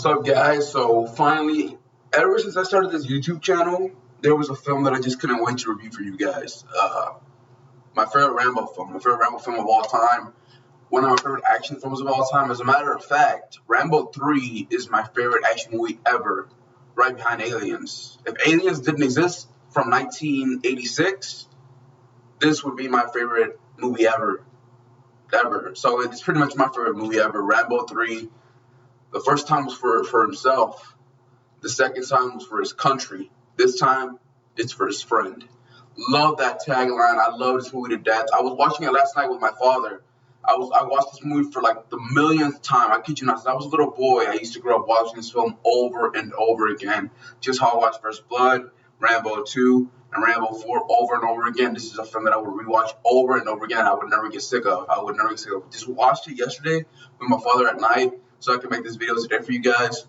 What's up, guys? So finally, ever since I started this YouTube channel, there was a film that I just couldn't wait to review for you guys. My favorite Rambo film of all time, one of my favorite action films of all time. As a matter of fact, Rambo 3 is my favorite action movie ever, right behind Aliens. If Aliens didn't exist from 1986, this would be my favorite movie ever. So it's pretty much my favorite movie ever. Rambo 3. The first time was for himself. The second time was for his country. This time, it's for his friend. Love that tagline. I love this movie to death. I was watching it last night with my father. I watched this movie for like the millionth time. I kid you not. Since I was a little boy, I used to grow up watching this film over and over again. Just how I watched First Blood, Rambo 2, and Rambo 4 over and over again. This is a film that I would rewatch over and over again. I would never get sick of. Just watched it yesterday with my father at night so I can make this video today for you guys.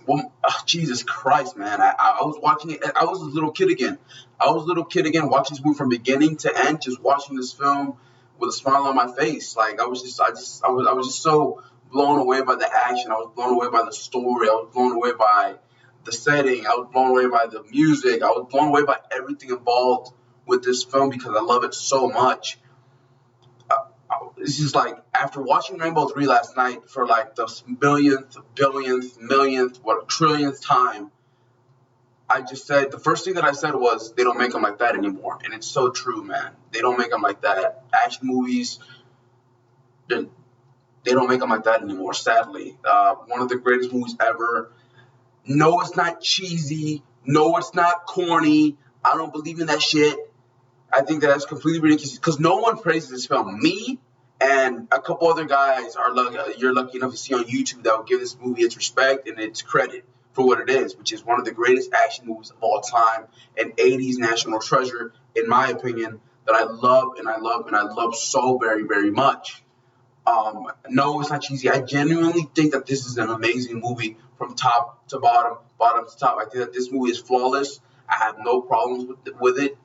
Well, Jesus Christ, man. I was watching it. I was a little kid again. Watching this movie from beginning to end, just watching this film with a smile on my face. Like I was just so blown away by the action. I was blown away by the story. I was blown away by the setting. I was blown away by the music. I was blown away by everything involved with this film because I love it so much. It's just like after watching Rambo 3 last night for like the millionth, trillionth time, I just said, the first thing that I said was, they don't make them like that anymore. And it's so true, man. They don't make them like that. Action movies, they don't make them like that anymore, sadly. One of the greatest movies ever. No, it's not cheesy. No, it's not corny. I don't believe in that shit. I think that's completely ridiculous because no one praises this film. Me and a couple other guys you're lucky enough to see on YouTube that will give this movie its respect and its credit for what it is, which is one of the greatest action movies of all time, an 80s national treasure, in my opinion, that I love so very, very much. No, it's not cheesy. I genuinely think that this is an amazing movie from top to bottom, bottom to top. I think that this movie is flawless. I have no problems with it.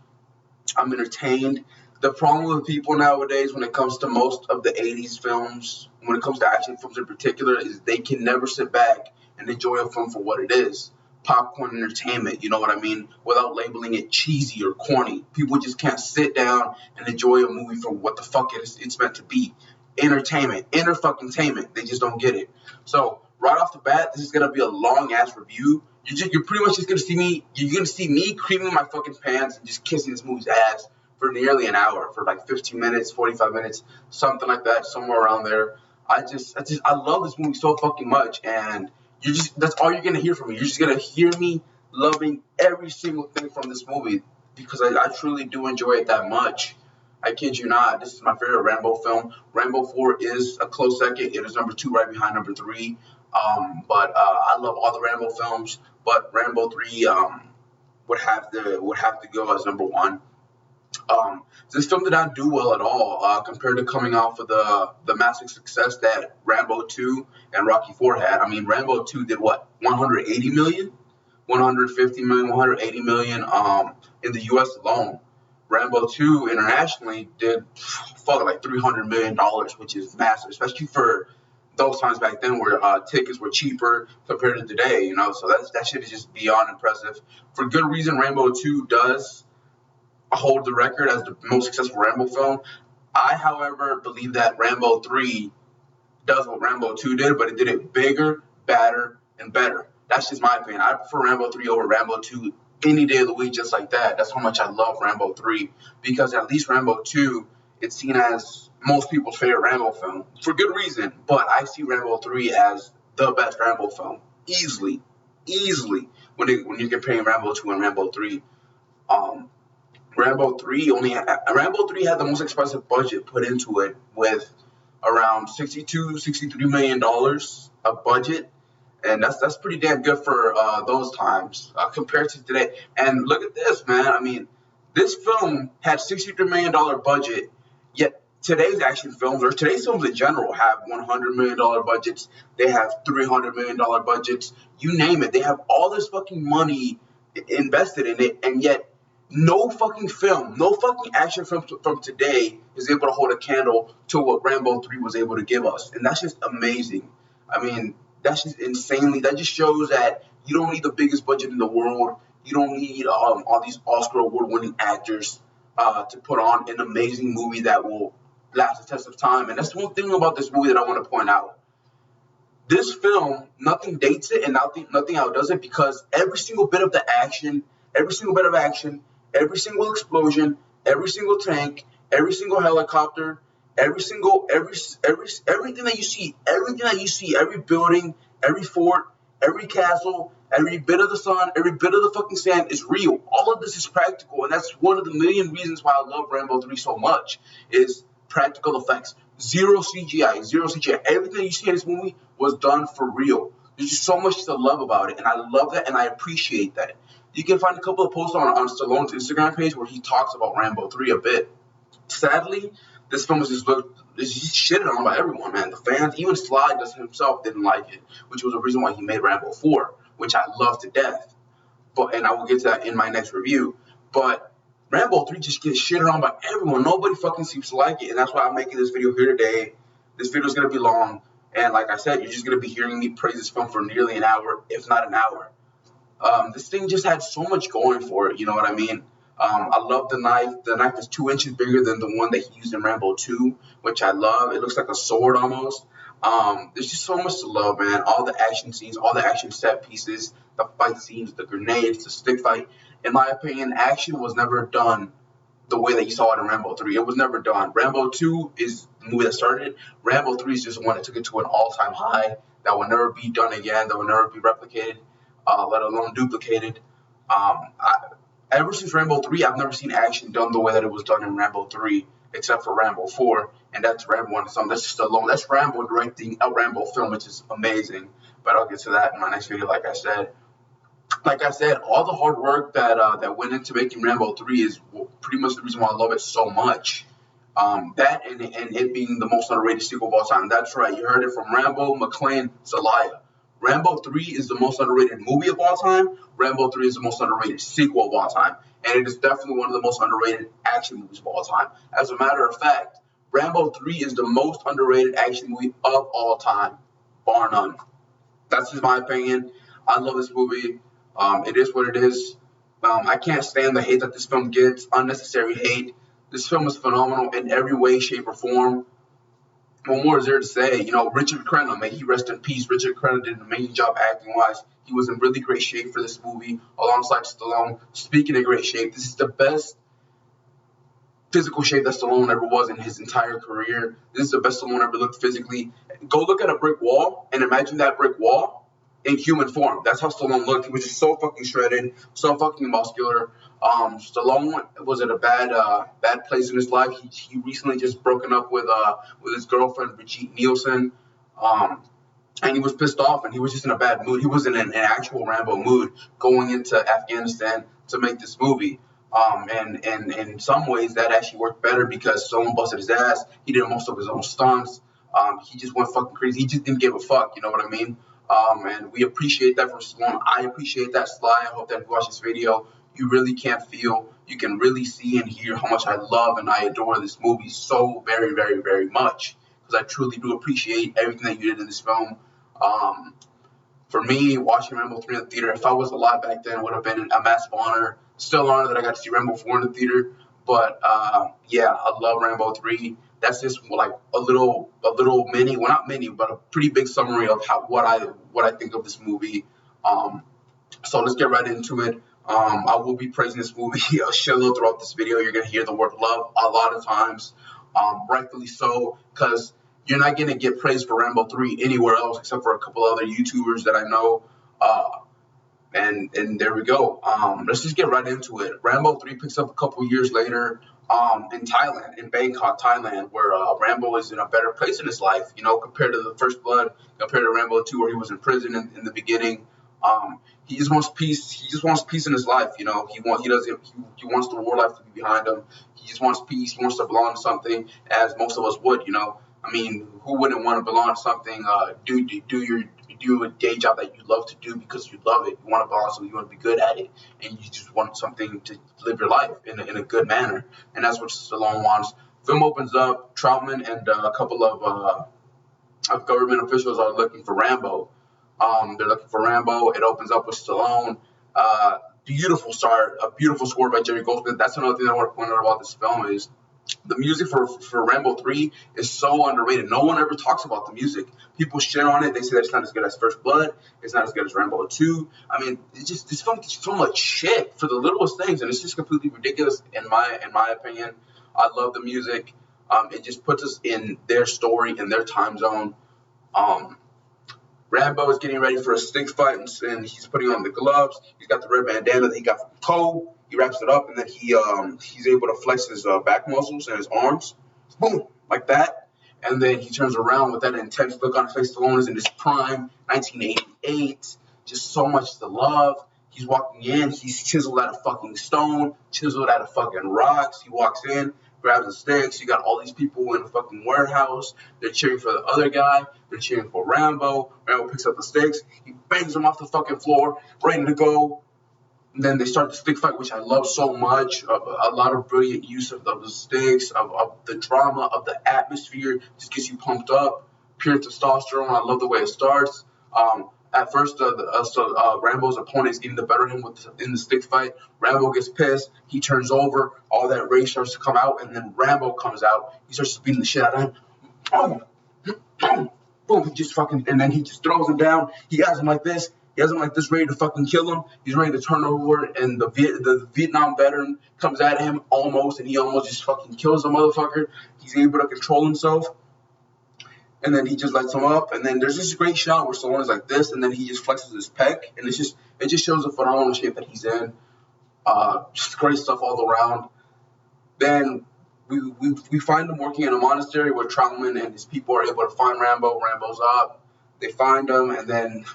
I'm entertained. The problem with people nowadays when it comes to most of the 80s films, when it comes to action films in particular, is they can never sit back and enjoy a film for what it is. Popcorn entertainment, you know what I mean? Without labeling it cheesy or corny. People just can't sit down and enjoy a movie for what the fuck it's meant to be. Entertainment. Inter-fucking-tainment. They just don't get it. So, right off the bat, this is going to be a long-ass review. You're pretty much just going to see me, you're going to see me creaming my fucking pants and just kissing this movie's ass for nearly an hour, for like 15 minutes, 45 minutes, something like that, somewhere around there. I love this movie so fucking much, and that's all you're going to hear from me. You're just going to hear me loving every single thing from this movie because I truly do enjoy it that much. I kid you not. This is my favorite Rambo film. Rambo 4 is a close second. It is number 2 right behind number 3. But I love all the Rambo films, but Rambo 3 would have to go as number 1. This film did not do well at all compared to coming off of the massive success that Rambo 2 and Rocky 4 had. I mean, Rambo 2 did what, 180 million, 150 million, 180 million in the U.S. alone. Rambo 2 internationally did like $300 million, which is massive, especially for those times back then where tickets were cheaper compared to today, you know. So that shit is just beyond impressive. For good reason, Rambo 2 does hold the record as the most successful Rambo film. I, however, believe that Rambo 3 does what Rambo 2 did, but it did it bigger, badder, and better. That's just my opinion. I prefer Rambo 3 over Rambo 2 any day of the week, just like that. That's how much I love Rambo 3, because at least Rambo 2, it's seen as most people's favorite Rambo film for good reason. But I see Rambo 3 as the best Rambo film, easily, when you're comparing Rambo 2 and Rambo 3. Rambo 3 had the most expensive budget put into it, with around $63 million of budget. And that's pretty damn good for those times compared to today. And look at this, man. I mean, this film had $63 million budget, yet today's action films, or today's films in general, have $100 million budgets. They have $300 million budgets. You name it. They have all this fucking money invested in it, and yet no fucking action film from today is able to hold a candle to what Rambo 3 was able to give us. And that's just amazing. I mean, That's just insanely. That just shows that you don't need the biggest budget in the world. You don't need all these Oscar award-winning actors to put on an amazing movie that will last the test of time. And that's one thing about this movie that I want to point out. This film, nothing dates it and nothing outdoes it, because every single bit of the action, every single bit of action, every single explosion, every single tank, every single helicopter, everything that you see, every building, every fort, every castle, every bit of the sun, every bit of the fucking sand is real. All of this is practical, and that's one of the million reasons why I love Rambo 3 so much, is practical effects. Zero CGI, zero CGI. Everything you see in this movie was done for real. There's just so much to love about it, and I love that, and I appreciate that. You can find a couple of posts on Stallone's Instagram page where he talks about Rambo 3 a bit. Sadly, this film is just shitted on by everyone, man. The fans, even Sly himself didn't like it, which was the reason why he made Rambo 4, which I love to death. And I will get to that in my next review. But Rambo 3 just gets shitted on by everyone. Nobody fucking seems to like it, and that's why I'm making this video here today. This video is going to be long, and like I said, you're just going to be hearing me praise this film for nearly an hour, if not an hour. This thing just had so much going for it, you know what I mean? I love the knife. The knife is 2 inches bigger than the one that he used in Rambo 2, which I love. It looks like a sword almost. There's just so much to love, man. All the action scenes, all the action set pieces, the fight scenes, the grenades, the stick fight. In my opinion, action was never done the way that you saw it in Rambo 3. It was never done. Rambo 2 is the movie that started it. Rambo 3 is just one that took it to an all-time high that will never be done again, that will never be replicated, let alone duplicated. Ever since Rambo 3, I've never seen action done the way that it was done in Rambo 3, except for Rambo 4, and that's Rambo on its own. That's just alone. That's Rambo directing a Rambo film, which is amazing. But I'll get to that in my next video, like I said. Like I said, all the hard work that went into making Rambo 3 is pretty much the reason why I love it so much. That and it being the most underrated sequel of all time. That's right. You heard it from Rambo, McClane, Zelaya. Rambo 3 is the most underrated movie of all time. Rambo 3 is the most underrated sequel of all time. And it is definitely one of the most underrated action movies of all time. As a matter of fact, Rambo 3 is the most underrated action movie of all time, bar none. That's just my opinion. I love this movie. It is what it is. I can't stand the hate that this film gets, unnecessary hate. This film is phenomenal in every way, shape, or form. What more is there to say? You know, Richard Crenna, may he rest in peace. Richard Crenna did an amazing job acting-wise. He was in really great shape for this movie, alongside Stallone. Speaking of great shape, this is the best physical shape that Stallone ever was in his entire career. This is the best Stallone ever looked physically. Go look at a brick wall and imagine that brick wall in human form. That's how Stallone looked. He was just so fucking shredded, so fucking muscular. Stallone was at a bad place in his life. He recently just broken up with his girlfriend Brigitte Nielsen, and he was pissed off, and he was just in a bad mood. He was in an actual Rambo mood going into Afghanistan to make this movie. And in some ways that actually worked better because Stallone busted his ass. He did most of his own stunts. He just went fucking crazy. He just didn't give a fuck. You know what I mean? And we appreciate that from Stallone. I appreciate that, Sly. I hope that if you watch this video, you really can feel, you can really see and hear how much I love and I adore this movie so very, very, very much. Because I truly do appreciate everything that you did in this film. For me, watching Rambo 3 in the theater, if I was alive back then, it would have been a massive honor. Still an honor that I got to see Rambo 4 in the theater. But yeah, I love Rambo 3. That's just like a little mini, well not mini, but a pretty big summary of what I think of this movie. So let's get right into it. I will be praising this movie a shitload throughout this video. You're gonna hear the word love a lot of times, rightfully so, because you're not gonna get praise for Rambo 3 anywhere else except for a couple other YouTubers that I know. And there we go. Let's just get right into it. Rambo 3 picks up a couple years later in Thailand, in Bangkok, Thailand, where Rambo is in a better place in his life, you know, compared to the First Blood, compared to Rambo 2, where he was in prison in the beginning. He just wants peace. He just wants peace in his life, you know. He wants the war life to be behind him. He just wants peace. He wants to belong to something, as most of us would, you know. I mean, who wouldn't want to belong to something? Do a day job that you love to do because you love it. You want to belong to something. You want to be good at it, and you just want something to live your life in a good manner. And that's what Stallone wants. Film opens up. Trautman and a couple of government officials are looking for Rambo. They're looking for Rambo. It opens up with Stallone. Beautiful start, a beautiful score by Jerry Goldsmith. That's another thing I want to point out about this film is the music for Rambo 3 is so underrated. No one ever talks about the music. People shit on it. They say that it's not as good as First Blood. It's not as good as Rambo 2. I mean, this film gets so much shit for the littlest things, and it's just completely ridiculous in my opinion. I love the music. It just puts us in their story, in their time zone. Rambo is getting ready for a stick fight, and he's putting on the gloves. He's got the red bandana that he got from Cole. He wraps it up, and then he's able to flex his back muscles and his arms, boom, like that. And then he turns around with that intense look on his face. Stallone is in his prime, 1988. Just so much to love. He's walking in. He's chiseled out of fucking stone, chiseled out of fucking rocks. He walks in, grabs the sticks. You got all these people in the fucking warehouse. They're cheering for the other guy. They're cheering for Rambo. Rambo picks up the sticks. He bangs them off the fucking floor, ready to go. And then they start the stick fight, which I love so much. A lot of brilliant use of the sticks, of the drama, of the atmosphere. Just gets you pumped up. Pure testosterone. I love the way it starts. At first, Rambo's opponent is getting the better of him in the stick fight. Rambo gets pissed. He turns over. All that rage starts to come out, and then Rambo comes out. He starts beating the shit out of him. Boom, boom. He just fucking, and then he just throws him down. He has him like this. He has him like this, ready to fucking kill him. He's ready to turn over, and the Vietnam veteran comes at him almost, and he almost just fucking kills the motherfucker. He's able to control himself. And then he just lets him up, and then there's this great shot where Stallone is like this, and then he just flexes his pec, and it just shows the phenomenal shape that he's in. Just great stuff all around. Then we find him working in a monastery where Trautman and his people are able to find Rambo. Rambo's up. They find him, and then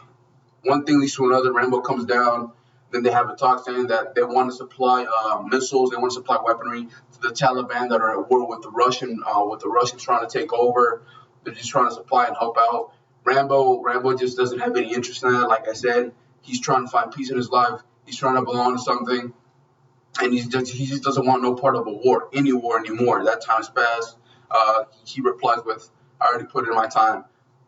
one thing leads to another. Rambo comes down. Then they have a talk saying that they want to supply missiles, they want to supply weaponry to the Taliban that are at war with the Russians trying to take over. They're just trying to supply and help out. Rambo just doesn't have any interest in that. Like I said, he's trying to find peace in his life. He's trying to belong to something, and he just doesn't want no part of a war, any war anymore. That time's passed. He replies with, "I already put in my time."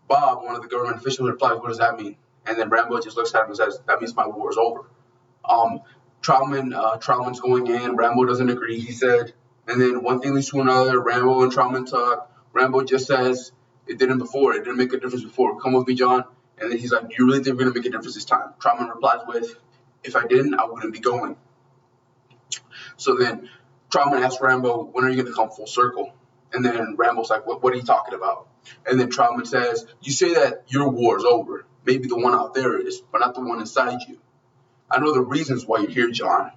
Bob, one of the government officials, replies, "What does that mean?" And then Rambo just looks at him and says, "That means my war is over." Trautman's going in. Rambo doesn't agree, he said. And then one thing leads to another. Rambo and Trautman talk. Rambo just says, "It didn't before. It didn't make a difference before. Come with me, John." And then he's like, "Do you really think we're going to make a difference this time?" Trautman replies with, "If I didn't, I wouldn't be going." So then Trautman asks Rambo, "When are you going to come full circle?" And then Rambo's like, what are you talking about?" And then Trautman says, "You say that your war is over. Maybe the one out there is, but not the one inside you. I know the reasons why you're here, John,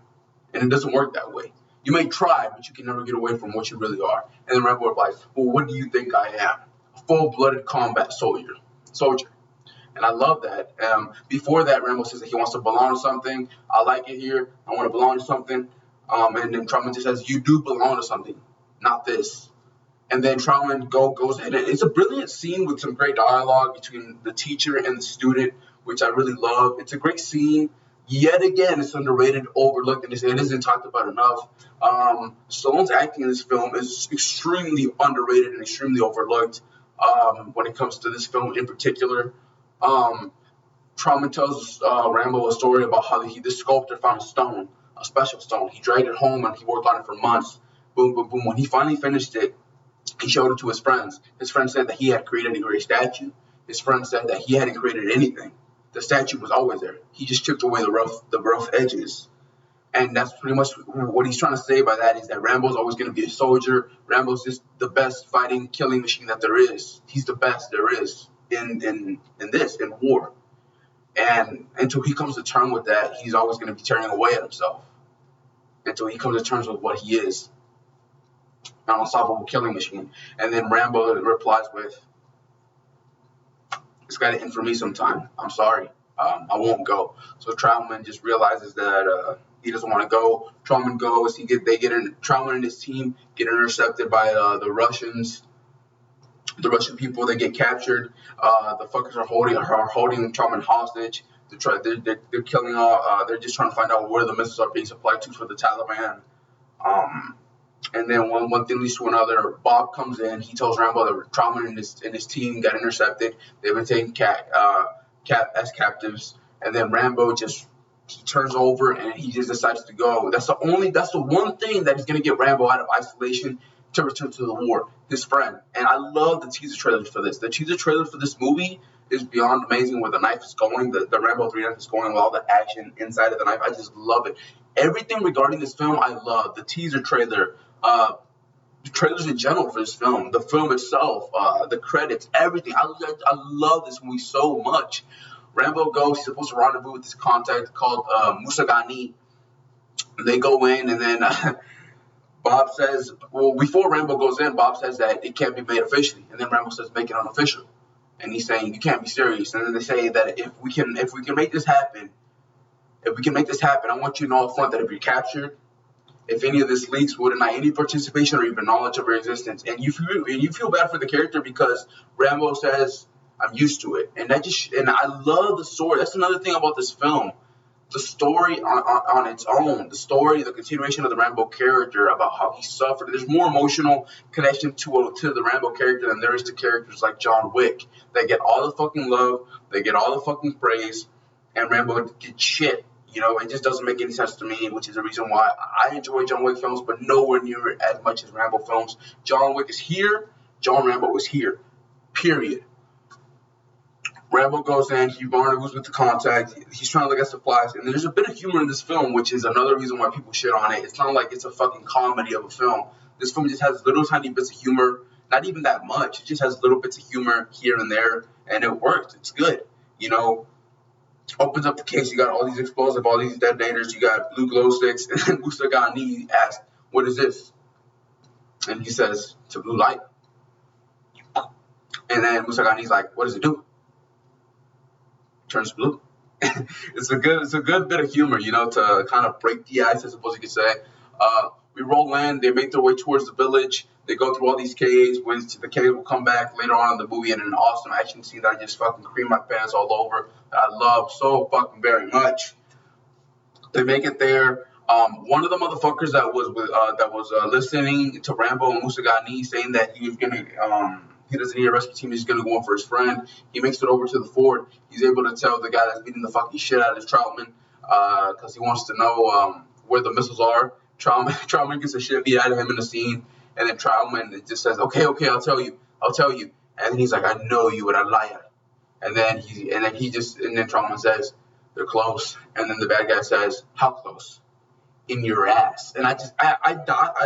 and it doesn't work that way. You may try, but you can never get away from what you really are." And then Rambo replies, "Well, what do you think I am? A full-blooded combat soldier. And I love that. Before that, Rambo says that he wants to belong to something. "I like it here. I want to belong to something." And then Trautman just says, "You do belong to something, not this." And then Trautman goes ahead, and it's a brilliant scene with some great dialogue between the teacher and the student, which I really love. It's a great scene. Yet again, it's underrated, overlooked, and it isn't talked about enough. Stallone's acting in this film is extremely underrated and extremely overlooked when it comes to this film in particular. Trautman tells Rambo a story about how this sculptor found a stone, a special stone. He dragged it home and he worked on it for months. Boom, boom, boom. When he finally finished it, he showed it to his friends. His friend said that he had created a great statue. His friend said that he hadn't created anything. The statue was always there. He just chipped away the rough edges. And that's pretty much what he's trying to say by that, is that Rambo's always going to be a soldier. Rambo's just the best fighting, killing machine that there is. He's the best there is in war. And until he comes to terms with that, he's always going to be turning away at himself. Until he comes to terms with what he is. An unstoppable killing machine. And then Rambo replies with, "It's got to end for me sometime. I'm sorry. I won't go." So Trautman just realizes that he doesn't want to go. Trautman goes. Trautman and his team get intercepted by the Russians. The Russian people, they get captured. The fuckers are holding Trautman hostage. They're killing all. They're just trying to find out where the missiles are being supplied to for the Taliban. And then one thing leads to another. Bob comes in. He tells Rambo that Trautman and his team got intercepted. They've been taken as captives, and then Rambo just he turns over and he just decides to go. That's the one thing that is gonna get Rambo out of isolation to return to the war. His friend. And I love the teaser trailer for this. The teaser trailer for this movie is beyond amazing where the knife is going, the Rambo 3 knife is going with all the action inside of the knife. I just love it. Everything regarding this film I love. The teaser trailer, the trailers in general for this film, the film itself, the credits, everything. I love this movie so much. Rambo goes, he's supposed to rendezvous with this contact called Musagani. They go in, and then Bob says, well, before Rambo goes in, Bob says that it can't be made officially. And then Rambo says, make it unofficial. And he's saying, you can't be serious. And then they say that if we can make this happen, I want you to know up front that if you're captured, if any of this leaks, will deny any participation or even knowledge of your existence. And you feel bad for the character because Rambo says, I'm used to it. And I love the story. That's another thing about this film. The story on its own, the continuation of the Rambo character, about how he suffered. There's more emotional connection to the Rambo character than there is to characters like John Wick. They get all the fucking love, they get all the fucking praise, and Rambo gets shit. You know, it just doesn't make any sense to me, which is the reason why I enjoy John Wick films, but nowhere near as much as Rambo films. John Wick is here, John Rambo is here, period. Rambo goes in, he rendezvous with the contact, he's trying to look at supplies, and there's a bit of humor in this film, which is another reason why people shit on it. It's not like it's a fucking comedy of a film. This film just has little tiny bits of humor, not even that much. It just has little bits of humor here and there, and it works. It's good, you know. Opens up the case, you got all these explosives, all these detonators, you got blue glow sticks, and then Musagani asks, what is this? And he says, it's a blue light. And then Musagani's like, what does it do? Turns blue. It's a good bit of humor, you know, to kind of break the ice, I suppose you could say. We roll in, they make their way towards the village, they go through all these caves, when the caves will come back later on in the movie in an awesome action scene that I just fucking cream my pants all over, that I love so fucking very much. They make it there. One of the motherfuckers that was listening to Rambo and Musagani saying that he was gonna he doesn't need a rescue team, he's gonna go in for his friend. He makes it over to the fort. He's able to tell the guy that's beating the fucking shit out of Trautman, because he wants to know where the missiles are. Trautman gets the shit beat out of him in the scene, and then Trautman just says, okay, I'll tell you. And then he's like, I know you, and I liar. And then Trautman says, they're close. And then the bad guy says, how close? In your ass. And I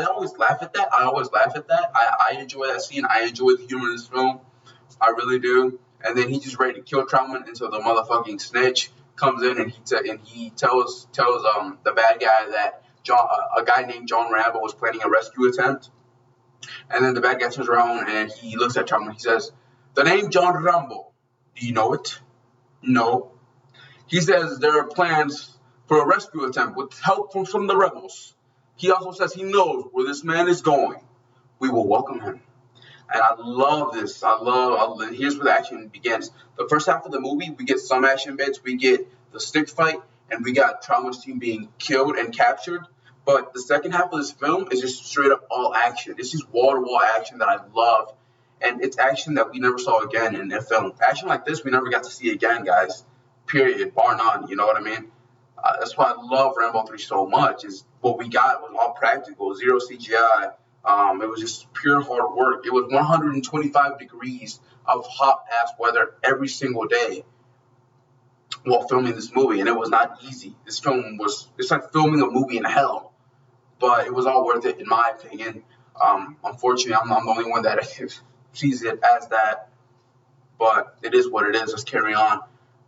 always laugh at that. I enjoy that scene. I enjoy the humor in this film. I really do. And then he's just ready to kill Trautman until the motherfucking snitch comes in and he tells the bad guy that a guy named John Rambo was planning a rescue attempt. And then the bad guy turns around and he looks at Trautman. He says, the name John Rambo, do you know it? No. He says there are plans for a rescue attempt with help from some of the rebels. He also says he knows where this man is going. We will welcome him. And I love this. Here's where the action begins. The first half of the movie, we get some action bits. We get the stick fight, and we got Trautman's team being killed and captured. But the second half of this film is just straight up all action. It's just wall-to-wall action that I love. And it's action that we never saw again in a film. Action like this, we never got to see again, guys. Period. Bar none. You know what I mean? That's why I love Rambo 3 so much. Is what we got was all practical, zero CGI. It was just pure hard work. It was 125 degrees of hot-ass weather every single day while filming this movie, and it was not easy. It's like filming a movie in hell, but it was all worth it in my opinion. Unfortunately, I'm the only one that sees it as that, but it is what it is. Let's carry on.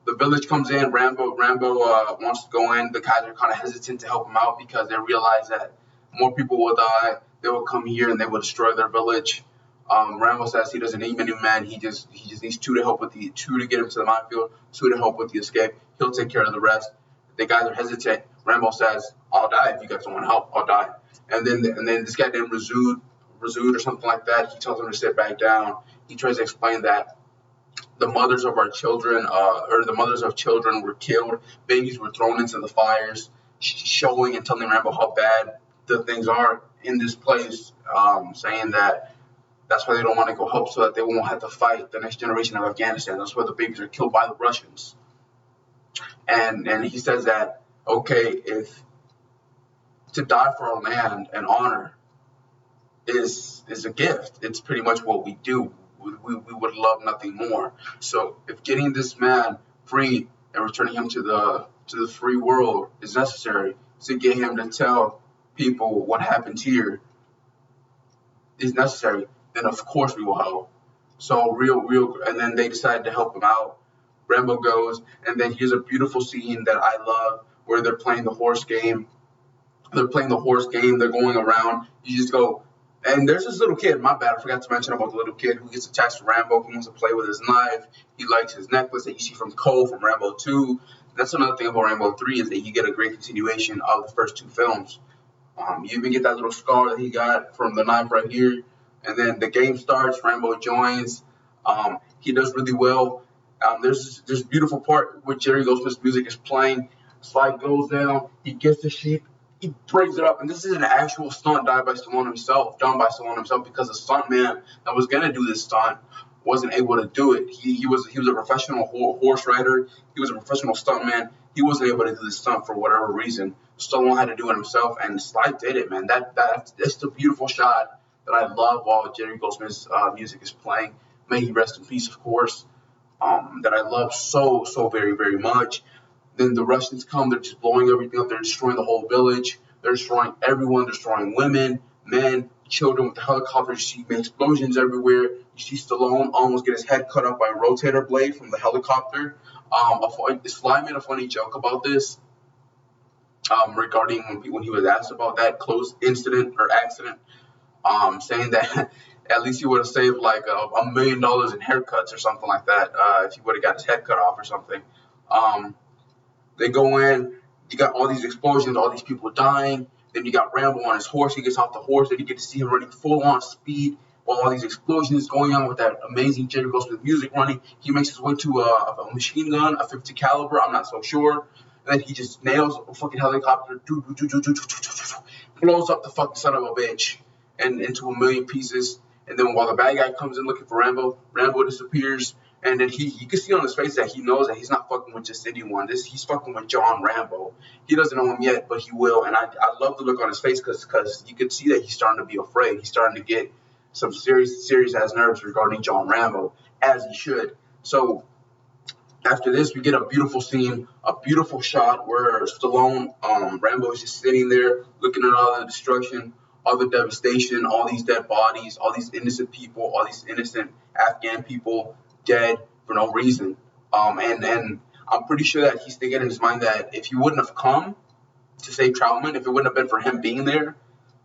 The village comes in. Rambo wants to go in. The guys are kind of hesitant to help him out because they realize that more people will die. They will come here and they will destroy their village. Rambo says he doesn't need many men. He just needs two to get him to the minefield, 2 to help with the escape. He'll take care of the rest. The guys are hesitant. Rambo says, "I'll die if you guys don't want help. I'll die." And then this guy named Razud or something like that. He tells him to sit back down. He tries to explain that the mothers of our children, or the mothers of children, were killed. Babies were thrown into the fires, showing and telling Rambo how bad the things are in this place, saying that that's why they don't want to go help, so that they won't have to fight the next generation of Afghanistan. That's why the babies are killed by the Russians. And he says that, okay, if to die for our land and honor is a gift, it's pretty much what we do. We would love nothing more. So if getting this man free and returning him to the free world is necessary to get him to tell people what happened here is necessary, then of course we will help. So and then they decided to help him out. Rambo goes, and then here's a beautiful scene that I love where they're playing the horse game. They're playing the horse game. They're going around. You just go, and there's this little kid. My bad, I forgot to mention about the little kid who gets attached to Rambo. He wants to play with his knife. He likes his necklace that you see from Cole from Rambo 2. That's another thing about Rambo 3 is that you get a great continuation of the first two films. You even get that little scar that he got from the knife right here. And then the game starts. Rambo joins. He does really well. There's this beautiful part where Jerry Goldsmith's music is playing. Slide goes down. He gets the sheep. He brings it up, and this is an actual stunt done by Stallone himself, because the stuntman that was gonna do this stunt wasn't able to do it. He was a professional horse rider. He was a professional stuntman. He wasn't able to do this stunt for whatever reason. Stallone had to do it himself, and Sly did it, man. That's the beautiful shot that I love while Jerry Goldsmith's music is playing. May he rest in peace, of course. That I love so very, very much. Then the Russians come, they're just blowing everything up, they're destroying the whole village, they're destroying everyone, destroying women, men, children with the helicopters. You see explosions everywhere. You see Stallone almost get his head cut off by a rotator blade from the helicopter. Sly made a funny joke about this regarding when he was asked about that close incident or accident, saying that at least he would have saved like $1 million in haircuts or something like that if he would have got his head cut off or something. They go in, you got all these explosions, all these people dying. Then you got Rambo on his horse. He gets off the horse, and you get to see him running full on speed while all these explosions going on with that amazing Jerry Goldsmith music running. He makes his way to a machine gun, a 50 caliber, I'm not so sure. And then he just nails a fucking helicopter, blows up the fucking son of a bitch and into a million pieces. And then while the bad guy comes in looking for Rambo, Rambo disappears. And then you can see on his face that he knows that he's not fucking with just anyone. He's fucking with John Rambo. He doesn't know him yet, but he will. And I love the look on his face because you could see that he's starting to be afraid. He's starting to get some serious ass nerves regarding John Rambo, as he should. So after this, we get a beautiful scene, a beautiful shot where Stallone, Rambo is just sitting there looking at all the destruction, all the devastation, all these dead bodies, all these innocent people, all these innocent Afghan people dead for no reason. And I'm pretty sure that he's thinking in his mind that if he wouldn't have come to save Trautman, if it wouldn't have been for him being there,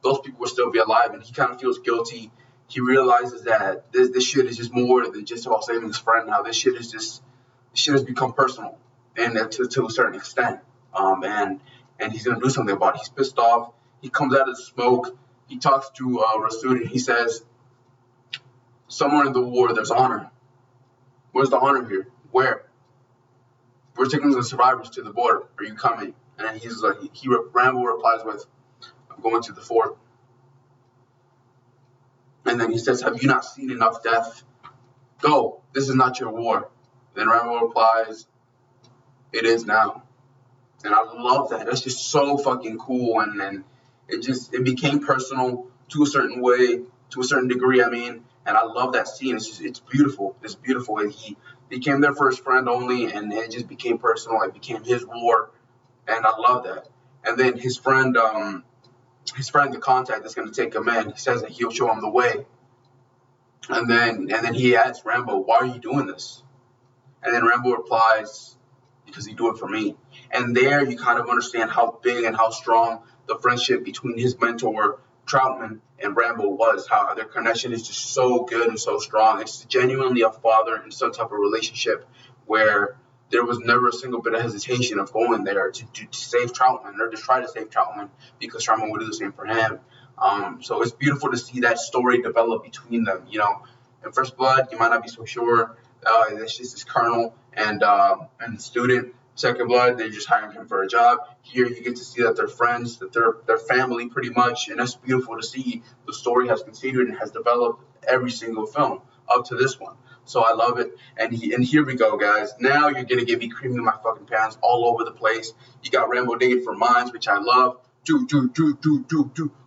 those people would still be alive. And he kind of feels guilty. He realizes that this shit is just more than just about saving his friend now. This shit has become personal, and to a certain extent. And he's gonna do something about it. He's pissed off. He comes out of the smoke. He talks to Rassoon, and he says, "Somewhere in the war, there's honor. Where's the honor here? Where? We're taking the survivors to the border. Are you coming?" And then he's like, Rambo replies with, "I'm going to the fort." And then he says, "Have you not seen enough death? Go. This is not your war." Then Rambo replies, "It is now." And I love that. That's just so fucking cool. And it became personal to a certain way, to a certain degree, I mean. And I love that scene. It's beautiful. It's beautiful. And he came there for his friend only, and it just became personal. It became his war, and I love that. And then his friend, the contact that's going to take him in, he says that he'll show him the way. And then he asks Rambo, "Why are you doing this?" And then Rambo replies, "Because he do it for me." And there you kind of understand how big and how strong the friendship between his mentor Trautman and Rambo was, how their connection is just so good and so strong. It's genuinely a father and son type of relationship where there was never a single bit of hesitation of going there to save Trautman or to try to save Trautman because Trautman would do the same for him. So it's beautiful to see that story develop between them. You know, in First Blood, you might not be so sure. It's just this colonel and student. Second Blood, they just hired him for a job. Here you get to see that they're friends, that they're family pretty much, and that's beautiful to see. The story has continued and has developed every single film up to this one. So I love it. And here we go, guys. Now you're gonna get me creaming my fucking pants all over the place. You got Rambo digging for mines, which I love.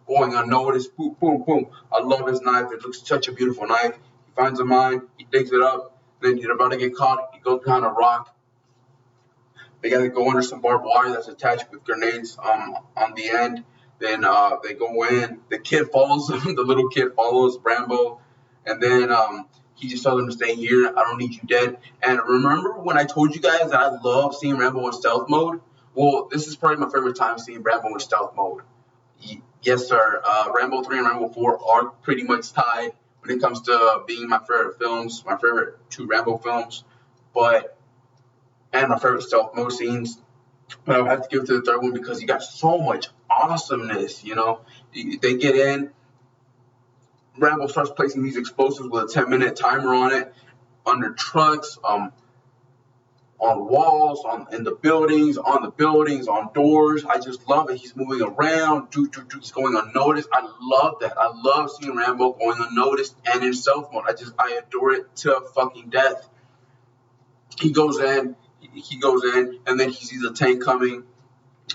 Going unnoticed. Boom, boom, boom. I love his knife. It looks such a beautiful knife. He finds a mine. He digs it up. Then he's about to get caught. He goes behind a rock. They got to go under some barbed wire that's attached with grenades on the end. Then they go in. The kid follows them. The little kid follows Rambo. And then he just tells him to stay here. I don't need you dead. And remember when I told you guys that I love seeing Rambo in stealth mode? Well, this is probably my favorite time seeing Rambo in stealth mode. Yes, sir. Rambo 3 and Rambo 4 are pretty much tied when it comes to being my favorite films, my favorite 2 Rambo films, and my favorite stealth mode scenes. But I would have to give it to the third one because you got so much awesomeness, you know. They get in. Rambo starts placing these explosives with a 10-minute timer on it, under trucks, on walls, in the buildings, on doors. I just love it. He's moving around, he's going unnoticed. I love that. I love seeing Rambo going unnoticed and in stealth mode. I adore it to fucking death. He goes in, and then he sees a tank coming.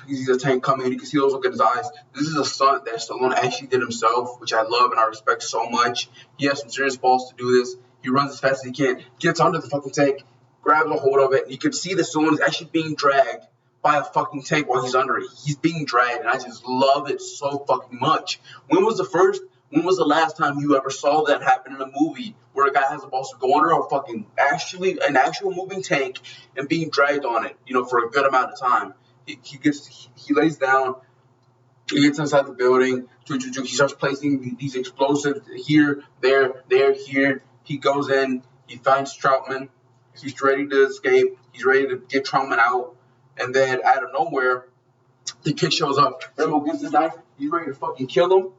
You can see those look at his eyes. This is a stunt that Stallone actually did himself, which I love and I respect so much. He has some serious balls to do this. He runs as fast as he can, gets under the fucking tank, grabs a hold of it, and you can see that Stallone is actually being dragged by a fucking tank while he's under it. He's being dragged, and I just love it so fucking much. When was the last time you ever saw that happen in a movie where a guy has the balls to go under a fucking an actual moving tank and being dragged on it, you know, for a good amount of time? He lays down, he gets inside the building, he starts placing these explosives here, there, here. He goes in, he finds Trautman, he's ready to escape, he's ready to get Trautman out, and then out of nowhere, the kid shows up. Rambo gets his knife, he's ready to fucking kill him.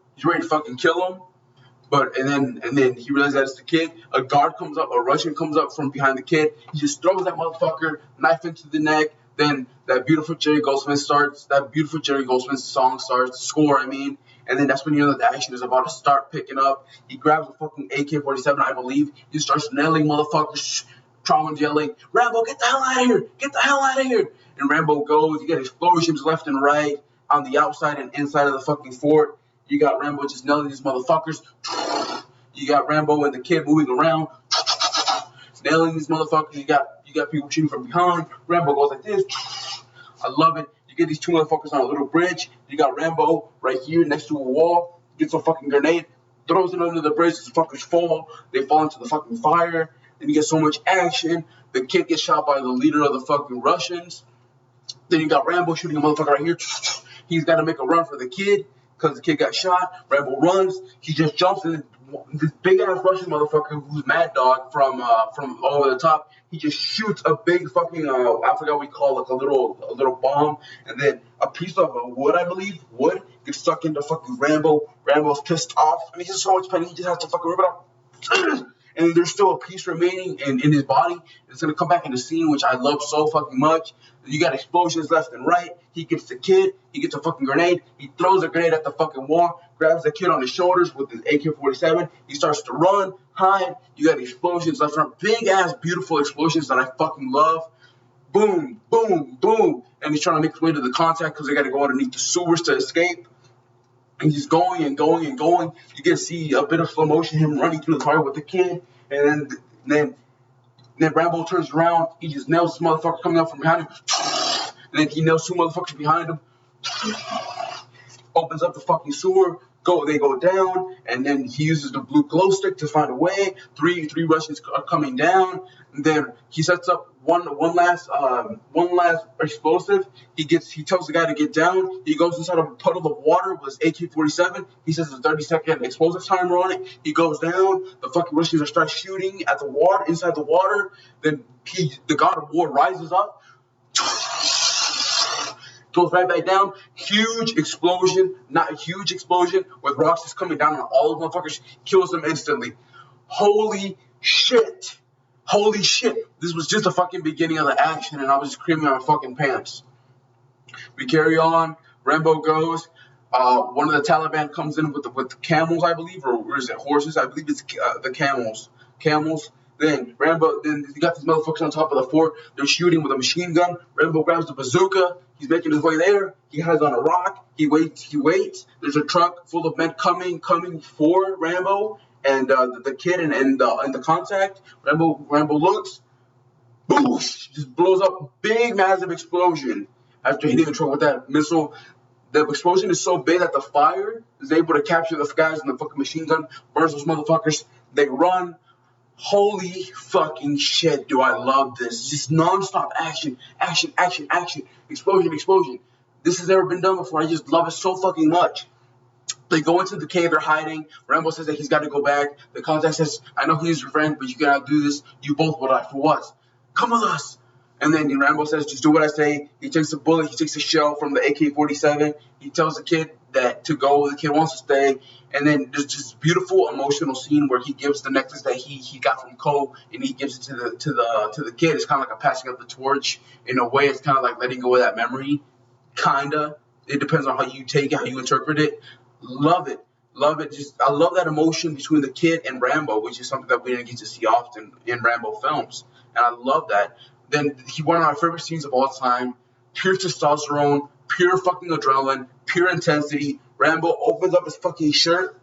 But and then he realizes that it's the kid. A Russian comes up from behind the kid. He just throws that motherfucker, knife into the neck. Then that beautiful Jerry Goldsmith song starts, score, and then that's when you know that the action is about to start picking up. He grabs a fucking AK-47, I believe. He starts nailing motherfuckers. Trautman's yelling, Rambo, get the hell out of here. And Rambo goes, you get explosions left and right on the outside and inside of the fucking fort. You got Rambo just nailing these motherfuckers. You got Rambo and the kid moving around, nailing these motherfuckers. You got people shooting from behind. Rambo goes like this. I love it. You get these 2 motherfuckers on a little bridge. You got Rambo right here next to a wall. Gets a fucking grenade, throws it under the bridge. The fuckers fall. They fall into the fucking fire. Then you get so much action. The kid gets shot by the leader of the fucking Russians. Then you got Rambo shooting a motherfucker right here. He's got to make a run for the kid because the kid got shot. Rambo runs. He just jumps in. This big ass Russian motherfucker who's Mad Dog from over the top. He just shoots a big fucking I forgot what we call like a little bomb, and then a piece of wood, I believe, gets stuck into fucking Rambo. Rambo's pissed off. He has so much pain. He just has to fucking rip it off. And there's still a piece remaining in his body. It's gonna come back in the scene, which I love so fucking much. You got explosions left and right. He gets the kid. He gets a fucking grenade. He throws a grenade at the fucking wall. Grabs the kid on his shoulders with his AK-47. He starts to run, hide. You got explosions left and right. Big ass, beautiful explosions that I fucking love. Boom, boom, boom. And he's trying to make his way to the contact because they got to go underneath the sewers to escape. And he's going and going and going. You can see a bit of slow motion, him running through the fire with the kid. And then Rambo turns around. He just nails this motherfucker coming up from behind him. And then he nails 2 motherfuckers behind him. Opens up the fucking sewer. They go down. And then he uses the blue glow stick to find a way. Three Russians are coming down. And then he sets up one last explosive. He tells the guy to get down. He goes inside of a puddle of water with his AK-47. He says a 30-second explosive timer on it. He goes down. The fucking Russians start shooting at the water, inside the water. Then the God of War rises up, goes right back down. Huge explosion, not a huge explosion, with rocks just coming down on all the motherfuckers. Kills them instantly. Holy shit. This was just the fucking beginning of the action, and I was just creaming my fucking pants. We carry on. Rambo goes. One of the Taliban comes in with the camels, I believe, or is it horses? I believe it's the camels. Then you got these motherfuckers on top of the fort. They're shooting with a machine gun. Rambo grabs the bazooka. He's making his way there. He hides on a rock. He waits. There's a truck full of men coming for Rambo and the kid and the contact. Rambo looks. Boosh! Just blows up. Big, massive explosion. After hitting the truck with that missile, the explosion is so big that the fire is able to capture the guys in the fucking machine gun. Burns those motherfuckers. They run. Holy fucking shit, do I love this. Just non-stop action. Explosion. This has never been done before. I just love it so fucking much. They go into the cave, they're hiding. Rambo says that he's got to go back. The contact says, I know he's your friend, but you cannot do this. You both will die. For what? Come with us. And then Rambo says, just do what I say. He takes a bullet, he takes a shell from the AK-47. He tells the kid that to go. The kid wants to stay. And then there's this beautiful emotional scene where he gives the necklace that he got from Cole, and he gives it to the kid. It's kind of like a passing of the torch. In a way, it's kind of like letting go of that memory. Kinda. It depends on how you take it, how you interpret it. Love it. I love that emotion between the kid and Rambo, which is something that we didn't get to see often in Rambo films. And I love that. Then one of my favorite scenes of all time, pure testosterone, pure fucking adrenaline, pure intensity. Rambo opens up his fucking shirt.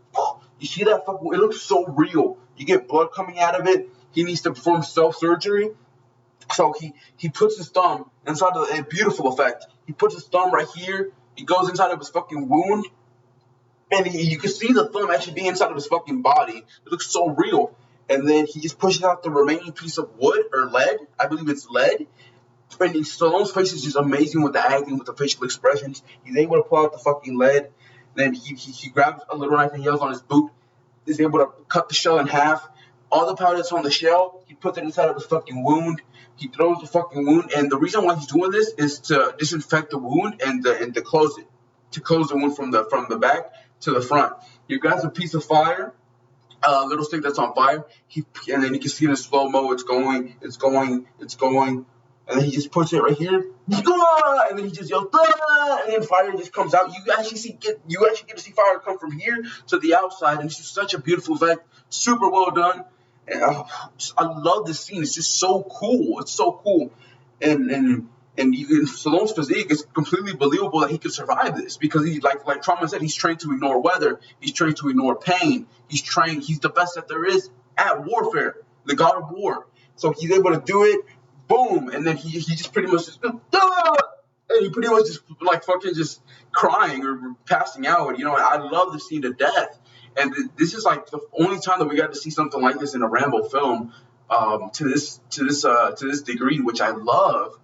You see that fucking, it looks so real. You get blood coming out of it. He needs to perform self-surgery. So he puts his thumb inside of a beautiful effect. He puts his thumb right here. He goes inside of his fucking wound. And you can see the thumb actually being inside of his fucking body. It looks so real. And then he just pushes out the remaining piece of wood or lead. I believe it's lead. And Stallone's face is just amazing with the acting, with the facial expressions. He's able to pull out the fucking lead. Then he grabs a little knife and yells on his boot. He's able to cut the shell in half. All the powder that's on the shell, he puts it inside of his fucking wound. He throws the fucking wound. And the reason why he's doing this is to disinfect the wound and to close it. To close the wound from the back to the front. He grabs a piece of fire. A little stick that's on fire, and then you can see in the slow-mo, it's going, and then he just puts it right here, and then he just yells, and then fire just comes out. You actually get to see fire come from here to the outside, and it's just such a beautiful effect, super well done. And I love this scene. It's just so cool. It's so cool, and Stallone's physique is completely believable that he could survive this because he, like Trautman said, he's trained to ignore weather. He's trained to ignore pain. He's the best that there is at warfare, the god of war. So he's able to do it, boom, and then he just pretty much just, and he pretty much just like fucking just crying or passing out. You know, I love the scene to death. And this is like the only time that we got to see something like this in a Rambo film to this degree, which I love.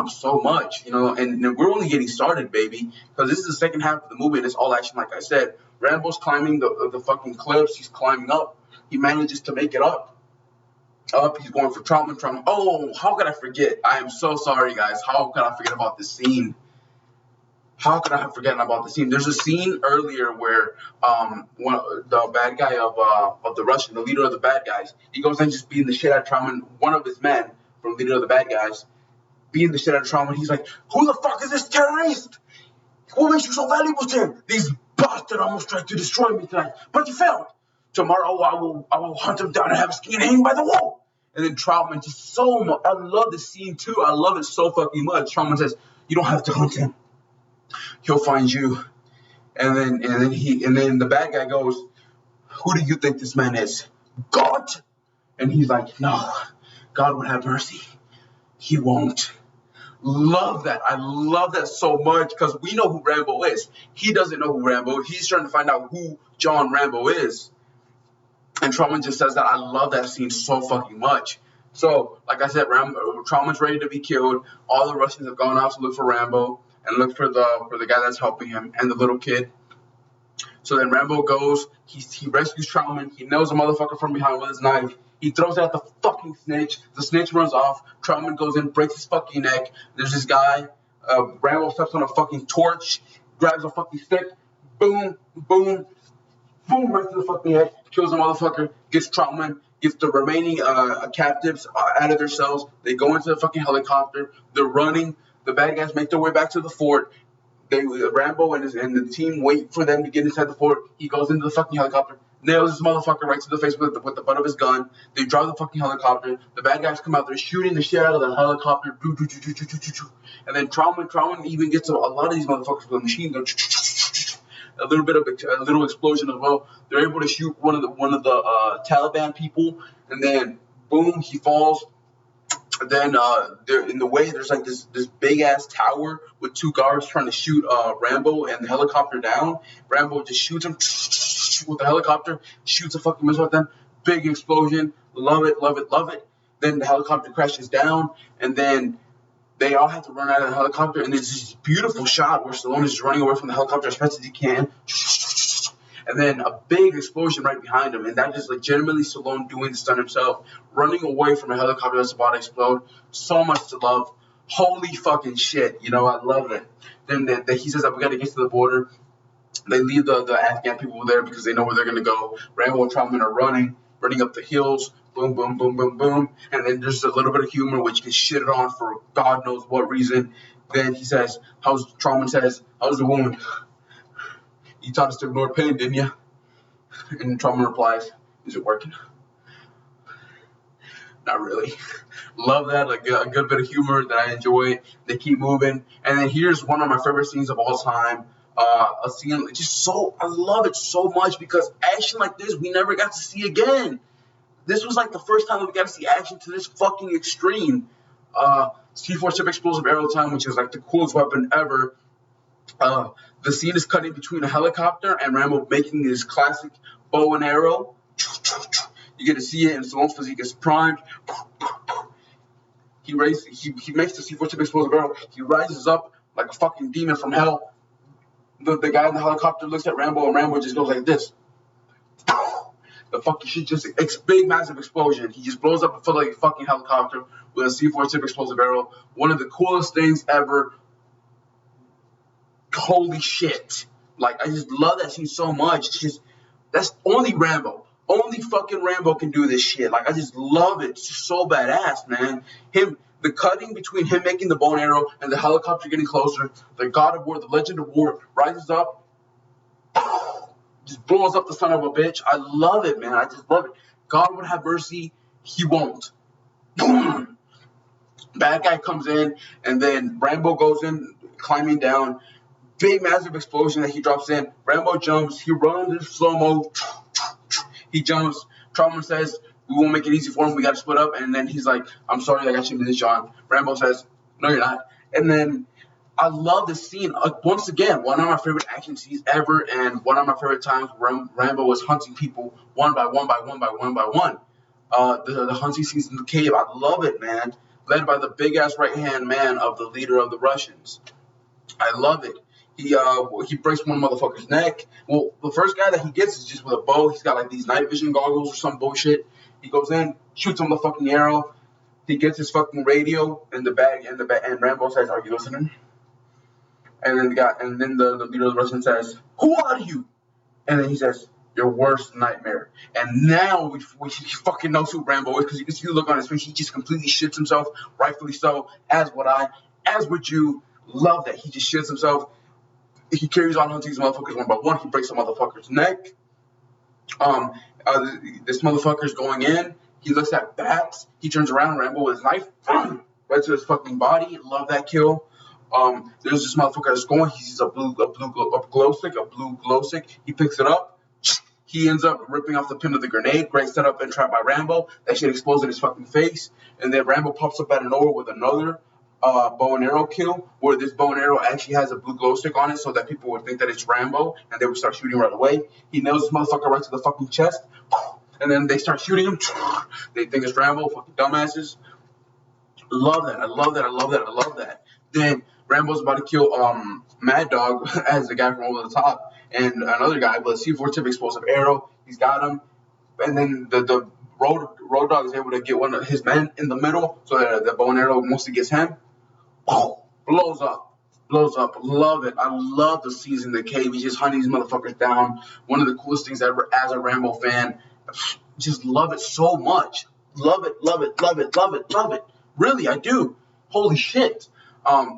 So much, you know, and we're only getting started, baby, because this is the second half of the movie, and it's all action, like I said. Rambo's climbing the fucking cliffs. He's climbing up. He manages to make it up. He's going for Trautman. Oh, how could I forget? I am so sorry, guys. How could I forget about this scene? There's a scene earlier where the bad guy of the Russian, the leader of the bad guys, he goes and just beating the shit out of Trautman. One of his men, from leader of the bad guys, beating the shit out of Trautman. He's like, who the fuck is this terrorist? What makes you so valuable to him? These bastards almost tried to destroy me tonight, but you failed. Tomorrow I will hunt him down and have his skin hanging by the wall. And then Trautman just so much. I love this scene too. I love it so fucking much. Trautman says, you don't have to hunt him. He'll find you. And then the bad guy goes, who do you think this man is? God? And he's like, no, God would have mercy. He won't. Love that. I love that so much because we know who Rambo is. He doesn't know who Rambo is. He's trying to find out who John Rambo is. And Trautman just says that. I love that scene so fucking much. So, like I said, Trautman's ready to be killed. All the Russians have gone out to look for Rambo and look for the guy that's helping him and the little kid. So then Rambo goes. He rescues Trautman. He nails a motherfucker from behind with his knife. He throws out the fucking snitch. The snitch runs off. Trautman goes in, breaks his fucking neck. There's this guy. Rambo steps on a fucking torch, grabs a fucking stick. Boom, boom, boom, right to the fucking head. Kills the motherfucker. Gets Trautman. Gets the remaining captives out of their cells. They go into the fucking helicopter. They're running. The bad guys make their way back to the fort. Rambo and the team wait for them to get inside the fort. He goes into the fucking helicopter. nails this motherfucker right to the face with the butt of his gun. They drive the fucking helicopter. The bad guys come out there shooting the shit out of the helicopter. And then Trautman even gets a lot of these motherfuckers with a machine gun. A little explosion as well. They're able to shoot one of the Taliban people, and then boom, he falls. And then there in the way there's like this big ass tower with two guards trying to shoot Rambo and the helicopter down. Rambo just shoots him with the helicopter, shoots a fucking missile at them. Big explosion. Love it, love it, love it. Then the helicopter crashes down, and then they all have to run out of the helicopter, and there's this beautiful shot where Stallone is running away from the helicopter as fast as he can. And then a big explosion right behind him, and that is legitimately Stallone doing the stunt himself, running away from a helicopter that's about to explode. So much to love. Holy fucking shit, you know, I love it. Then he says that we got to get to the border. They leave the Afghan people there because they know where they're going to go. Rambo and Trautman are running up the hills. Boom, boom, boom, boom, boom. And then there's a little bit of humor, which gets shitted on for God knows what reason. Then he says, Trautman says, how's the wound? You taught us to ignore pain, didn't you? And Trautman replies, is it working? Not really. Love that, like a good bit of humor that I enjoy. They keep moving. And then here's one of my favorite scenes of all time. A scene I love it so much because action like this we never got to see again. This was like the first time we got to see action to this fucking extreme. C4 tip explosive arrow time, which is like the coolest weapon ever. The scene is cutting between a helicopter and Rambo making his classic bow and arrow. You get to see it in Stallone's physique is primed. He makes the C4 tip explosive arrow. He rises up like a fucking demon from hell. The guy in the helicopter looks at Rambo, and Rambo just goes like this. The fucking shit it's big, massive explosion. He just blows up a like fucking helicopter with a C4 tip explosive arrow. One of the coolest things ever. Holy shit. Like, I just love that scene so much. That's only Rambo. Only fucking Rambo can do this shit. Like, I just love it. It's just so badass, man. The cutting between him making the bow and arrow and the helicopter getting closer, the God of War, the Legend of War, rises up, just blows up the son of a bitch. I love it, man. I just love it. God would have mercy. He won't. Boom. Bad guy comes in, and then Rambo goes in, climbing down. Big, massive explosion that he drops in. Rambo jumps. He runs in slow-mo. He jumps. Trautman says, we won't make it easy for him. We got to split up. And then he's like, I'm sorry I got you into this, John. Rambo says, no, you're not. And then I love this scene. Once again, one of my favorite action scenes ever, and one of my favorite times where Rambo was hunting people one by one by one by one by one. The hunting scenes in the cave. I love it, man. Led by the big-ass right-hand man of the leader of the Russians. I love it. He breaks one motherfucker's neck. Well, the first guy that he gets is just with a bow. He's got like these night vision goggles or some bullshit. He goes in, shoots him the fucking arrow. He gets his fucking radio in the bag, and Rambo says, "Are you listening?" And then the leader of the Russian says, "Who are you?" And then he says, "Your worst nightmare." And now we fucking knows who Rambo is because you can see the look on his face. He just completely shits himself, rightfully so. As would you. Love that he just shits himself. He carries on hunting these motherfuckers one by one. He breaks a motherfucker's neck. This motherfucker's going in. He looks at bats. He turns around, Rambo with his knife, right to his fucking body. Love that kill. There's this motherfucker that's going. He sees a blue glow stick. He picks it up. He ends up ripping off the pin of the grenade. Great setup and trap by Rambo. That shit explodes in his fucking face. And then Rambo pops up out of nowhere with another bow and arrow kill, where this bow and arrow actually has a blue glow stick on it so that people would think that it's Rambo and they would start shooting right away. He nails this motherfucker right to the fucking chest, and then they start shooting him. They think it's Rambo, fucking dumbasses. Love that. I love that. Then Rambo's about to kill Mad Dog as the guy from over the top, and another guy with a C4 tip explosive arrow. He's got him, and then the Road Dog is able to get one of his men in the middle so that the bow and arrow mostly gets him. Blows up. Love it. I love the scenes in the cave. He's just hunting these motherfuckers down. One of the coolest things ever as a Rambo fan. Just love it so much. Love it. Really, I do. Holy shit.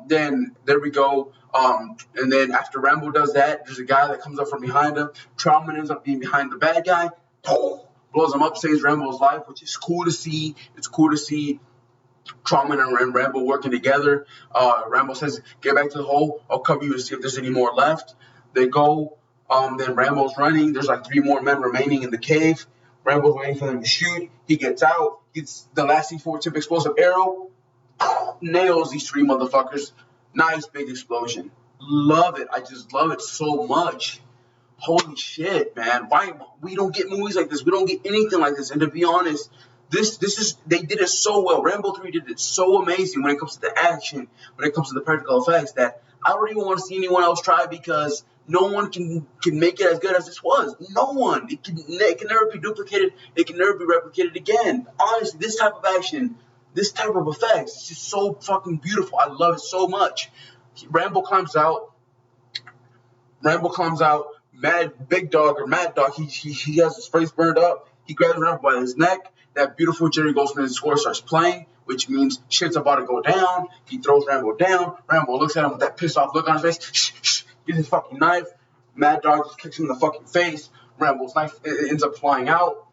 Then there we go. And then after Rambo does that, there's a guy that comes up from behind him. Trautman ends up being behind the bad guy. Boom! Blows him up, saves Rambo's life, which is cool to see. It's cool to see Trautman and Rambo working together. Rambo says, "Get back to the hole. I'll cover you and see if there's any more left." They go. Then Rambo's running. There's like 3 more men remaining in the cave. Rambo's waiting for them to shoot. He gets out. Gets the last C4 tip explosive arrow. Nails these 3 motherfuckers. Nice big explosion. Love it. I just love it so much. Holy shit, man. Why we don't get movies like this? We don't get anything like this. And to be honest, this is they did it so well. Rambo 3 did it so amazing when it comes to the action, when it comes to the practical effects, that I don't even want to see anyone else try, because no one can make it as good as this was. No one. It can never be duplicated. It can never be replicated again. Honestly, this type of action, this type of effects, it's just so fucking beautiful. I love it so much. Rambo climbs out. Mad Dog, he has his face burned up. He grabs Rambo by his neck. That beautiful Jerry Goldsmith score starts playing, which means shit's about to go down. He throws Rambo down. Rambo looks at him with that pissed off look on his face. Shh. Gets his fucking knife. Mad Dog just kicks him in the fucking face. Rambo's knife ends up flying out.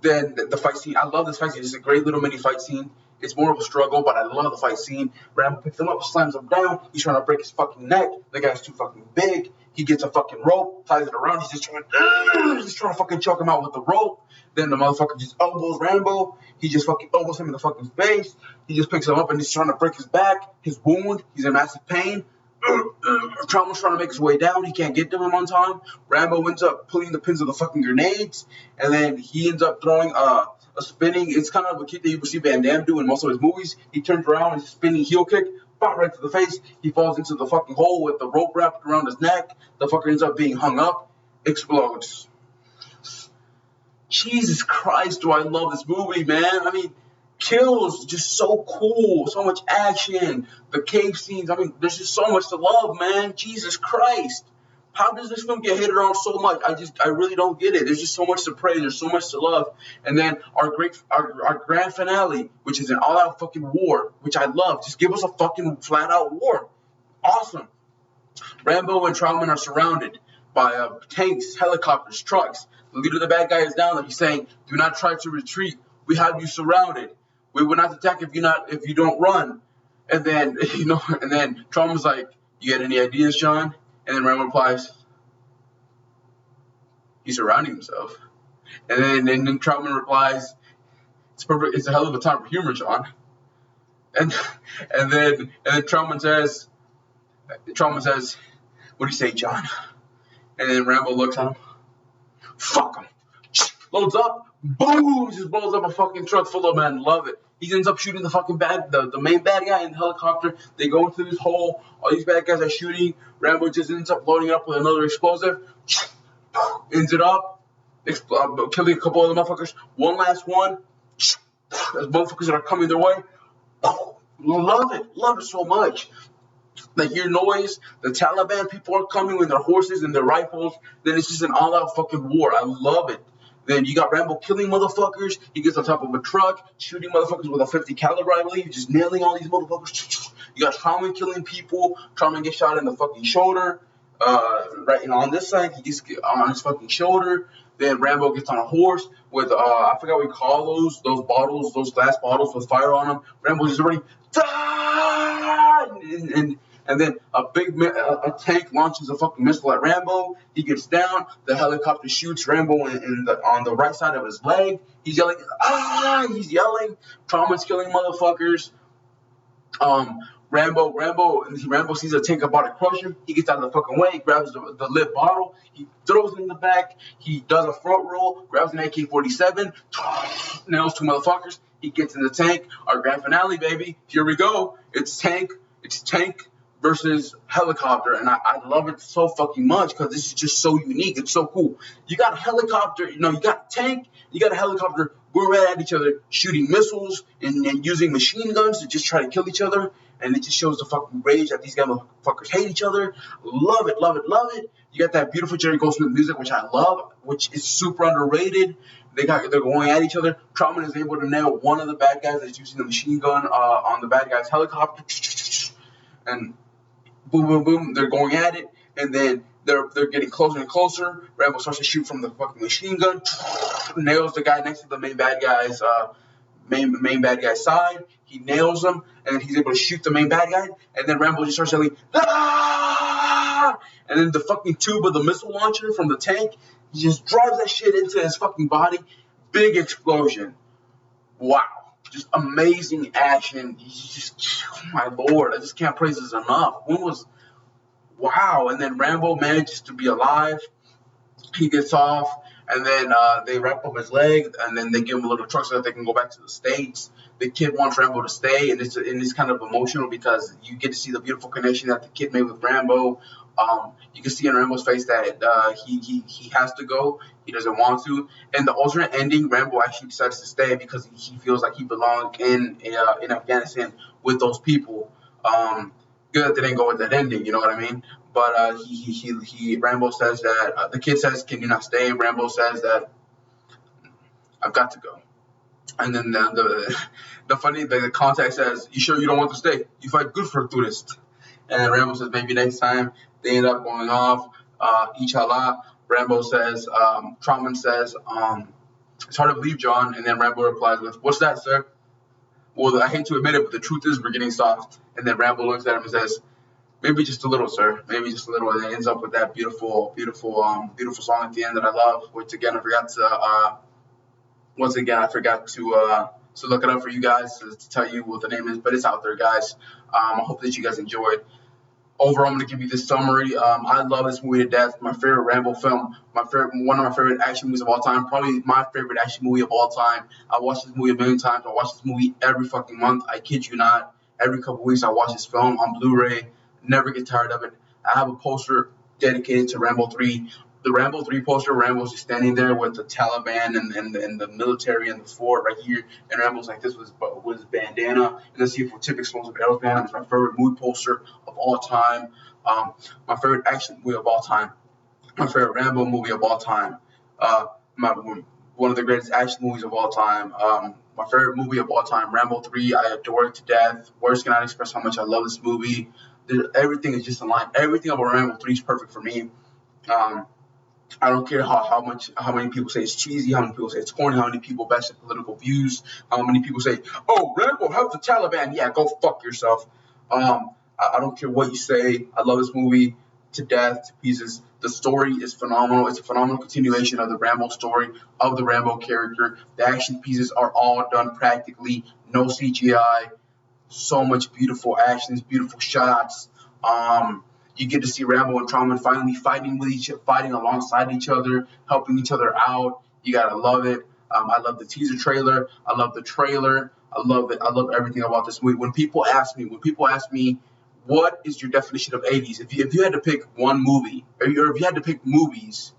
Then the fight scene. I love this fight scene. It's a great little mini fight scene. It's more of a struggle, but I love the fight scene. Rambo picks him up, slams him down. He's trying to break his fucking neck. The guy's too fucking big. He gets a fucking rope, ties it around. He's just trying to fucking choke him out with the rope. Then the motherfucker just elbows Rambo. He just fucking elbows him in the fucking face. He just picks him up and he's trying to break his back, his wound. He's in massive pain. Trautman's trying to make his way down. He can't get to him on time. Rambo ends up pulling the pins of the fucking grenades, and then he ends up throwing a spinning. It's kind of a kick that you would see Van Damme do in most of his movies. He turns around and spinning heel kick, pop right to the face. He falls into the fucking hole with the rope wrapped around his neck. The fucker ends up being hung up, explodes. Jesus Christ, do I love this movie, man. I mean, kills, just so cool, so much action, the cave scenes. I mean, there's just so much to love, man. Jesus Christ. How does this film get hated on so much? I really don't get it. There's just so much to praise. There's so much to love. And then our grand finale, which is an all-out fucking war, which I love. Just give us a fucking flat-out war. Awesome. Rambo and Trautman are surrounded by tanks, helicopters, trucks. The leader of the bad guy is down there. He's saying, "Do not try to retreat. We have you surrounded. We will not attack if you don't run." And then Trautman's like, "You got any ideas, John?" And then Rambo replies, "He's surrounding himself." And then Trautman replies, "It's perfect. It's a hell of a time for humor, John." And then Trautman says, "What do you say, John?" And then Rambo looks at him. "Fuck him." Loads up. Boom! Just blows up a fucking truck full of men. Love it. He ends up shooting the fucking the main bad guy in the helicopter. They go into this hole. All these bad guys are shooting. Rambo just ends up loading it up with another explosive. Ends it up. Killing a couple other motherfuckers. One last one. There's motherfuckers that are coming their way. Love it. Love it so much. They hear noise. The Taliban people are coming with their horses and their rifles. Then it's just an all-out fucking war. I love it. Then you got Rambo killing motherfuckers. He gets on top of a truck, shooting motherfuckers with a 50 caliber, I believe, just nailing all these motherfuckers. You got Trautman killing people. Trautman gets shot in the fucking shoulder. Right on this side, he gets on his fucking shoulder. Then Rambo gets on a horse with I forgot what we call those bottles, those glass bottles with fire on them. Rambo just already and then a tank launches a fucking missile at Rambo. He gets down. The helicopter shoots Rambo on the right side of his leg. He's yelling, "Ah!" He's yelling. Trautman's killing motherfuckers. Rambo sees a tank about to crush him. He gets out of the fucking way. He grabs the lit bottle. He throws it in the back. He does a front roll. Grabs an AK-47. Nails 2 motherfuckers. He gets in the tank. Our grand finale, baby. Here we go. It's tank versus helicopter, and I love it so fucking much because this is just so unique. It's so cool. You got a helicopter, you got a tank, you got a helicopter going right at each other, shooting missiles and using machine guns to just try to kill each other, and it just shows the fucking rage that these motherfuckers hate each other. Love it, love it, love it. You got that beautiful Jerry Goldsmith music, which I love, which is super underrated. They're going at each other. Trautman is able to nail one of the bad guys that's using the machine gun on the bad guy's helicopter, and boom, boom, boom. They're going at it, and then they're getting closer and closer. Rambo starts to shoot from the fucking machine gun, nails the guy next to the main bad guy's side. He nails him, and then he's able to shoot the main bad guy. And then Rambo just starts yelling, "Ah!" And then the fucking tube of the missile launcher from the tank, he just drives that shit into his fucking body. Big explosion. Wow. Just amazing action. Oh my lord, I just can't praise this enough. Wow. And then Rambo manages to be alive. He gets off, and then they wrap up his leg, and then they give him a little truck so that they can go back to the States. The kid wants Rambo to stay, and it's kind of emotional because you get to see the beautiful connection that the kid made with Rambo. You can see in Rambo's face that he has to go. He doesn't want to. And the alternate ending, Rambo actually decides to stay because he feels like he belongs in Afghanistan with those people. Good that they didn't go with that ending, you know what I mean? But Rambo says that the kid says, "Can you not stay?" Rambo says that I've got to go. And then the contact says, "You sure you don't want to stay? You fight good for a tourist." And Rambo says, "Maybe next time." They end up going off. Inshallah. Rambo says, Trautman says, "It's hard to believe, John." And then Rambo replies with, "What's that, sir?" "Well, I hate to admit it, but the truth is we're getting soft." And then Rambo looks at him and says, "Maybe just a little, sir. Maybe just a little." And it ends up with that beautiful song at the end that I love. Which again, I forgot to look it up for you guys to tell you what the name is, but it's out there, guys. I hope that you guys enjoyed. Overall, I'm going to give you this summary. I love this movie to death. My favorite Rambo film. One of my favorite action movies of all time. Probably my favorite action movie of all time. I watched this movie a million times. I watch this movie every fucking month. I kid you not. Every couple weeks, I watch this film on Blu-ray. Never get tired of it. I have a poster dedicated to Rambo 3. The Rambo 3 poster, Rambo's just standing there with the Taliban and the military and the fort right here. And Rambo's like this with his bandana. And the C4 tip explosive arrows bandana is my favorite movie poster of all time. My favorite action movie of all time. My favorite Rambo movie of all time. One of the greatest action movies of all time. My favorite movie of all time, Rambo 3. I adore it to death. Words cannot express how much I love this movie. Everything is just in line. Everything about Rambo 3 is perfect for me. I don't care how many people say it's cheesy, how many people say it's corny, how many people bash the political views, how many people say, "Oh, Rambo help the Taliban." Yeah, go fuck yourself. I don't care what you say. I love this movie to death, to pieces. The story is phenomenal. It's a phenomenal continuation of the Rambo story, of the Rambo character. The action pieces are all done practically, no CGI. So much beautiful actions, beautiful shots. You get to see Rambo and Trautman finally fighting alongside each other, helping each other out. You gotta love it. I love the teaser trailer. I love the trailer. I love it. I love everything about this movie. When people ask me, what is your definition of 80s? If you had to pick one movie, or if you had to pick movies,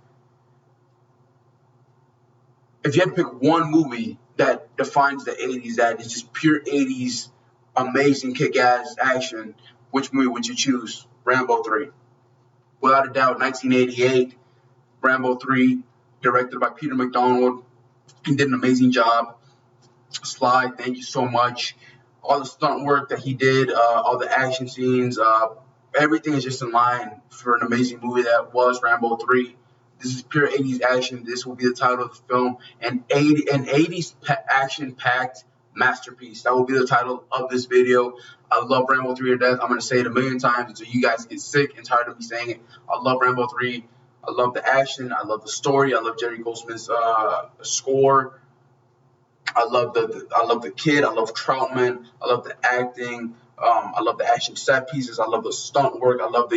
if you had to pick one movie that defines the 80s, that is just pure 80s, amazing kick-ass action, which movie would you choose? Rambo 3. Without a doubt, 1988, Rambo 3, directed by Peter McDonald. He did an amazing job. Sly, thank you so much. All the stunt work that he did, all the action scenes, everything is just in line for an amazing movie that was Rambo 3. This is pure 80s action. This will be the title of the film. An 80s action-packed masterpiece. That will be the title of this video. I love Rambo 3 to death. I'm going to say it a million times until you guys get sick and tired of me saying it. I love Rambo 3. I love the action. I love the story. I love Jerry Goldsmith's score. I love the kid. I love Trautman. I love the acting. I love the action set pieces. I love the stunt work. I love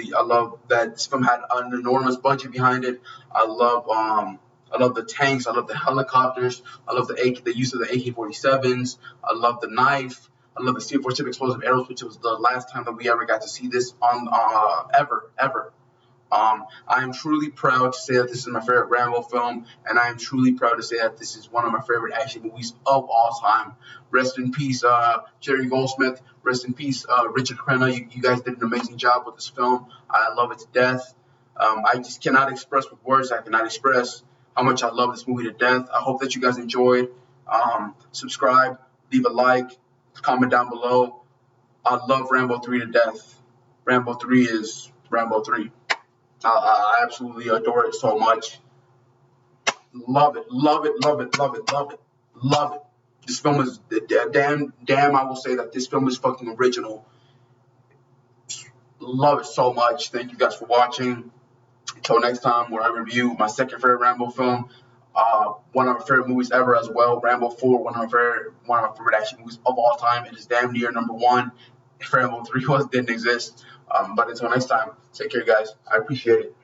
that this film had an enormous budget behind it. I love the tanks. I love the helicopters. I love the use of the AK-47s. I love the knife. I love the C4 tip explosive arrows, which was the last time that we ever got to see this on ever. I am truly proud to say that this is my favorite Rambo film, and I am truly proud to say that this is one of my favorite action movies of all time. Rest in peace, Jerry Goldsmith. Rest in peace, Richard Crenna. You guys did an amazing job with this film. I love it to death. I just cannot express with words. I cannot express how much I love this movie to death. I hope that you guys enjoyed. Subscribe, leave a like, comment down below. I love Rambo 3 to death. Rambo 3 is Rambo 3. I absolutely adore it so much. Love it, love it, love it, love it, love it, love it. This film is damn. I will say that this film is fucking original. Love it so much. Thank you guys for watching. Until next time, where I review my second favorite Rambo film, one of my favorite movies ever as well, Rambo 4, one of my favorite action movies of all time. It is damn near number one. If Rambo 3 didn't exist. But until next time, take care, guys. I appreciate it.